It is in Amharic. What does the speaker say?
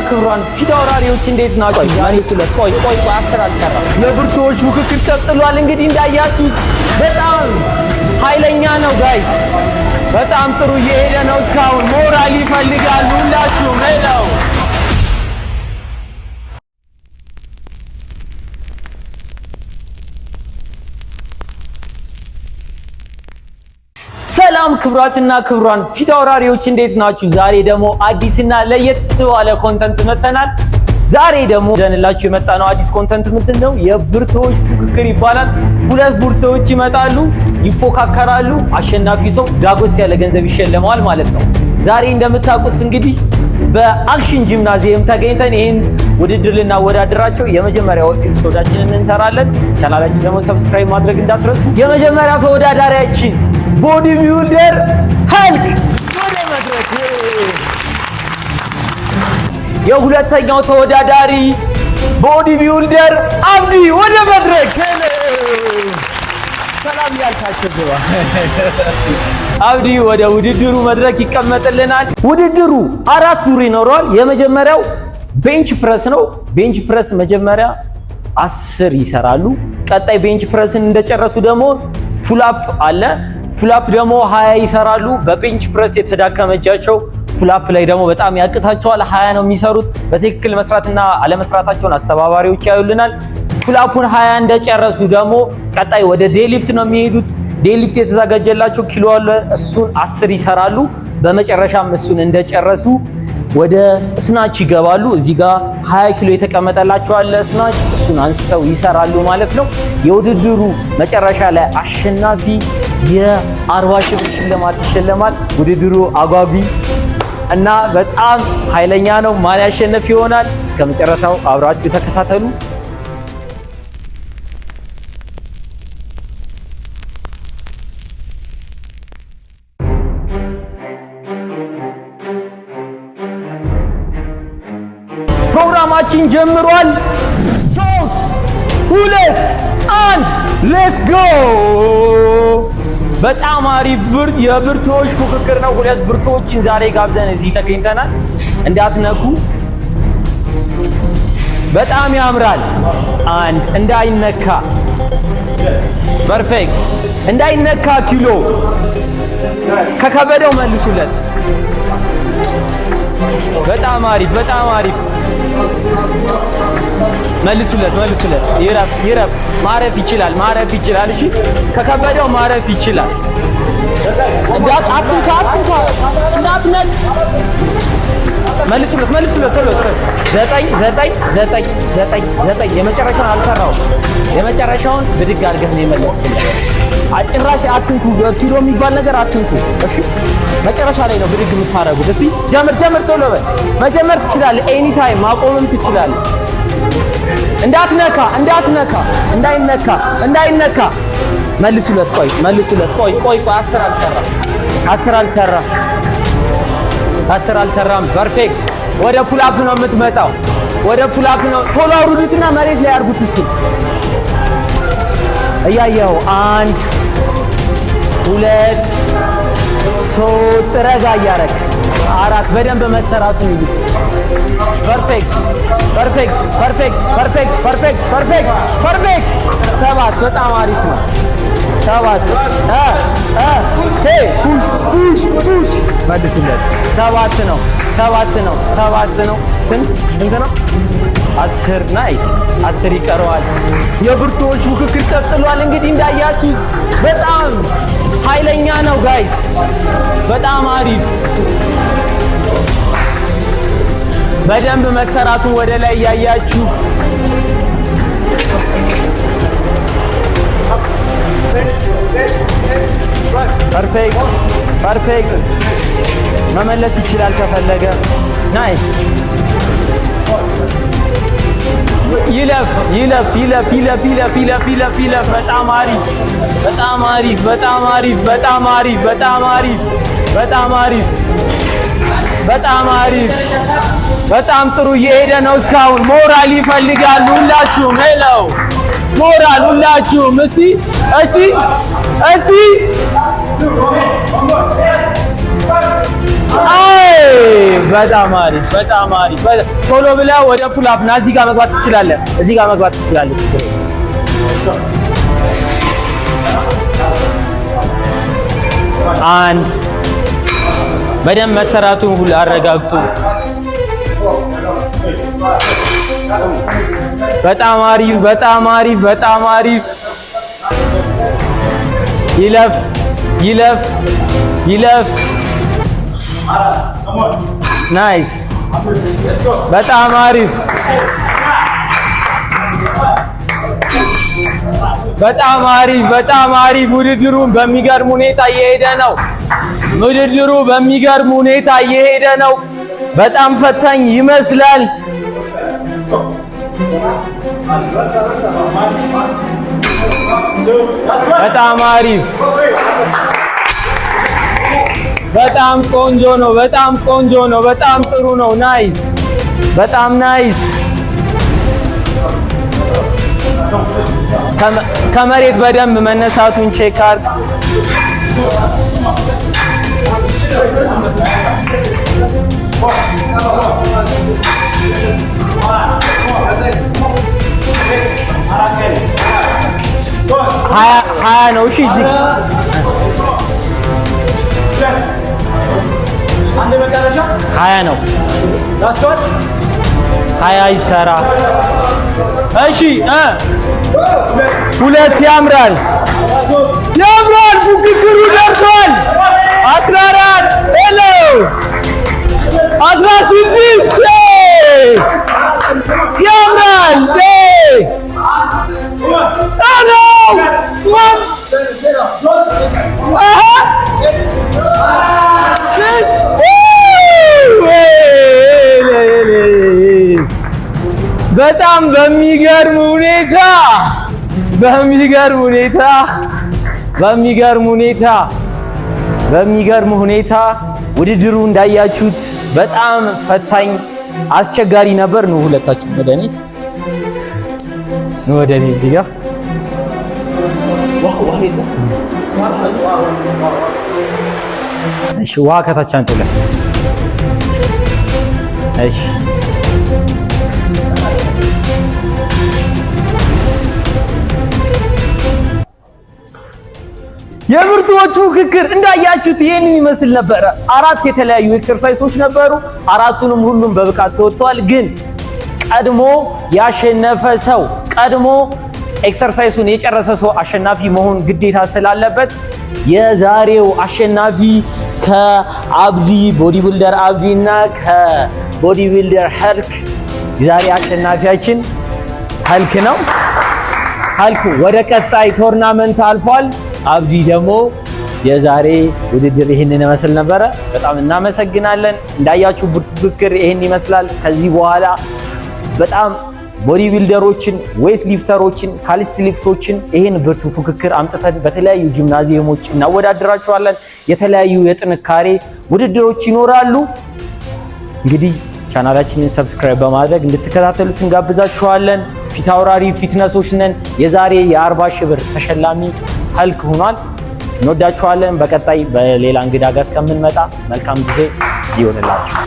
ክብሯን ፊት አውራሪዎች እንዴት ናችሁ? መልሱለት። ቆይ አስር አልቀረም። የብርቱዎች ፉክክር ቀጥሏል። እንግዲህ እንዳያችሁ በጣም ኃይለኛ ነው ጋይስ። በጣም ጥሩ እየሄደ ነው እስካሁን። ሞራል ይፈልጋሉ ሁላችሁም። ሄሎ ሰላም ክብራትና ክብሯን ፊት አውራሪዎች እንዴት ናችሁ? ዛሬ ደግሞ አዲስና ለየት ባለ ኮንተንት መተናል። ዛሬ ደግሞ ደንላችሁ የመጣነው አዲስ ኮንተንት ምንድነው? የብርቱዎች ፉክክር ይባላል። ሁለት ብርቱዎች ይመጣሉ፣ ይፎካከራሉ። አሸናፊ ሰው ዳጎስ ያለ ገንዘብ ይሸለማል ማለት ነው። ዛሬ እንደምታውቁት እንግዲህ በአክሽን ጂምናዚየም ተገኝተን ይሄን ውድድር ልናወዳደራቸው የመጀመሪያው ኤፒሶዳችንን እንሰራለን። ቻናላችን ደግሞ ሰብስክራይብ ማድረግ እንዳትረሱ። የመጀመሪያ ተወዳዳሪያችን ቦዲ ቢልደር ሀልክ ወደ መድረክ። የሁለተኛው ተወዳዳሪ ቦዲ ቢልደር አብዲ ወደ መድረክ። ሰላም ያልካችሁ ግባ። አብዲ ወደ ውድድሩ መድረክ ይቀመጥልናል። ውድድሩ 4 ዙር ይኖረዋል። የመጀመሪያው ቤንች ፕረስ ነው። ቤንች ፕረስ መጀመሪያ 10 ይሰራሉ። ቀጣይ ቤንች ፕረስን እንደጨረሱ ደግሞ ፑል-አፕ አለ። ፑል-አፕ ደግሞ 20 ይሰራሉ። በቤንች ፕረስ የተዳከመቻቸው ፑል-አፕ ላይ ደግሞ በጣም ያቅታቸዋል። 20 ነው የሚሰሩት። በትክክል መስራትና አለመስራታቸውን አስተባባሪዎች ያዩልናል። ፑል-አፑን 20 እንደጨረሱ ደግሞ ቀጣይ ወደ ዴሊፍት ነው የሚሄዱት። ዴሊፍት የተዘጋጀላቸው ኪሎ አለ፣ እሱን 10 ይሰራሉ። በመጨረሻም እሱን እንደጨረሱ ወደ ስናች ይገባሉ። እዚህ ጋር 20 ኪሎ የተቀመጠላቸው አለ ስናች፣ እሱን አንስተው ይሰራሉ ማለት ነው። የውድድሩ መጨረሻ ላይ አሸናፊ የ40 ሺህ ብር ሽልማት ይሸለማል። ውድድሩ አጓጊ እና በጣም ኃይለኛ ነው። ማን ያሸነፍ ይሆናል? እስከ መጨረሻው አብራችሁ ተከታተሉ። ፕሮግራማችን ጀምሯል። 3 2 1 ሌትስ ጎ። በጣም አሪፍ የብርቱዎች ፉክክር ነው። ሁለት ብርቱዎችን ዛሬ ጋብዘን እዚህ ተገኝተናል። እንዳትነኩ። በጣም ያምራል። አንድ እንዳይነካ። ፐርፌክት። እንዳይነካ ኪሎ ከከበደው መልሱለት። በጣም አሪፍ መልሱለት። ይረፍ። ማረፍ ይችላል። እሺ ከከበደው ማረፍ ይችላል። አትንካ። እንዳትነቅ። መልሱለት። ቶሎ 9 የመጨረሻውን አልሰራውም። የመጨረሻውን ብድግ አድርገህ ነው የመለስኩት። ጭራሽ አትንኩ። ኪሎ የሚባል ነገር አትንኩ። እሺ መጨረሻ ላይ ነው ብድግ የምታረጉት። እስቲ ጀምር ቶሎ በል። መጀመር ትችላለህ። ኤኒ ታይም ማቆምም ትችላለህ። እንዳትነካ። እንዳይነካ። መልሱለት። ቆይ 10 አልሰራም። ፐርፌክት። ወደ ፑል-አፕ ነው የምትመጣው። ቶሎ አውርዱትና መሬት ላይ አድርጉት። እሱ እያየኸው 1 2 3 ረጋ እያረግ 4 በደንብ መሰራቱን ይሉት። ፐርፌክት 7 በጣም አሪፍ ነው። 7 ፑሽ መልሱለት። 7 ነው። ስንት ነው? 10 ናይስ። 10 ይቀረዋል። የብርቱዎች ፉክክር ቀጥሏል። እንግዲህ እንዳያችሁት በጣም ኃይለኛ ነው ጋይስ። በጣም አሪፍ። በደንብ መሰራቱን ወደ ላይ ያያችሁ። ፐርፌክት። መመለስ ይችላል ከፈለገ። ናይስ። ይለፍ። በጣም አሪፍ። በጣም ጥሩ እየሄደ ነው እስካሁን። ሞራል ይፈልጋሉ ሁላችሁም። ሄሎ ሞራል ሁላችሁም። እስቲ በጣም አሪፍ በጣም አሪፍ። ቶሎ ብለህ ወደ ፑል አፕ ና። እዚህ ጋር መግባት ትችላለህ። እዚህ ጋር መግባት ትችላለህ። አንድ በደንብ መሰራቱን ሁሉ አረጋግጡ። በጣም አሪፍ በጣም አሪፍ በጣም አሪፍ። ይለፍ ይለፍ ይለፍ። ናይስ በጣም አሪፍ በጣም አሪፍ በጣም አሪፍ። ውድድሩን በሚገርም ሁኔታ እየሄደ ነው። ውድድሩ በሚገርም ሁኔታ እየሄደ ነው። በጣም ፈታኝ ይመስላል። በጣም አሪፍ በጣም ቆንጆ ነው። በጣም ቆንጆ ነው። በጣም ጥሩ ነው። ናይስ በጣም ናይስ። ከመሬት በደንብ መነሳቱን ቼክ አድርግ። ሀያ ነው። እሺ እዚህ ሀያ ነው። ሀያ ይሰራ። እሺ ሁለት ያምራል ያምራል። ፉክክሩ ደርሷል። 14 ሄሎ 16 ያምራል። በጣም በሚገርም ሁኔታ ውድድሩ እንዳያችሁት በጣም ፈታኝ አስቸጋሪ ነበር። ነው ሁለታችሁ ወደኔ እዚህ ጋር እሺ፣ ውሃ ከታች አንጥልህ። እሺ የብርቱዎቹ ፉክክር እንዳያችሁት ይሄንን ይመስል ነበረ። 4 የተለያዩ ኤክሰርሳይሶች ነበሩ። 4ቱንም ሁሉም በብቃት ተወጥተዋል። ግን ቀድሞ ያሸነፈ ሰው ቀድሞ ኤክሰርሳይሱን የጨረሰ ሰው አሸናፊ መሆን ግዴታ ስላለበት የዛሬው አሸናፊ ከአብዲ ቦዲ ቢልደር አብዲ እና ከቦዲ ቢልደር ሀልክ ዛሬ አሸናፊያችን ሀልክ ነው። ሀልክ ወደ ቀጣይ ቶርናመንት አልፏል። አብዲ ደግሞ የዛሬ ውድድር ይሄንን ይመስል ነበረ። በጣም እናመሰግናለን። እንዳያችሁ ብርቱ ፉክክር ይሄን ይመስላል። ከዚህ በኋላ በጣም ቦዲ ቢልደሮችን፣ ዌት ሊፍተሮችን፣ ካሊስቴኒክሶችን ይሄን ብርቱ ፉክክር አምጥተን በተለያዩ ጂምናዚየሞች እናወዳድራቸዋለን። የተለያዩ የጥንካሬ ውድድሮች ይኖራሉ። እንግዲህ ቻናላችንን ሰብስክራይብ በማድረግ እንድትከታተሉት እንጋብዛችኋለን። ፊት አውራሪ ፊትነሶች ነን። የዛሬ የ40,000 ብር ተሸላሚ ሀልክ ሆኗል። እንወዳችኋለን። በቀጣይ በሌላ እንግዳ ጋር እስከምንመጣ መልካም ጊዜ ይሆንላችሁ።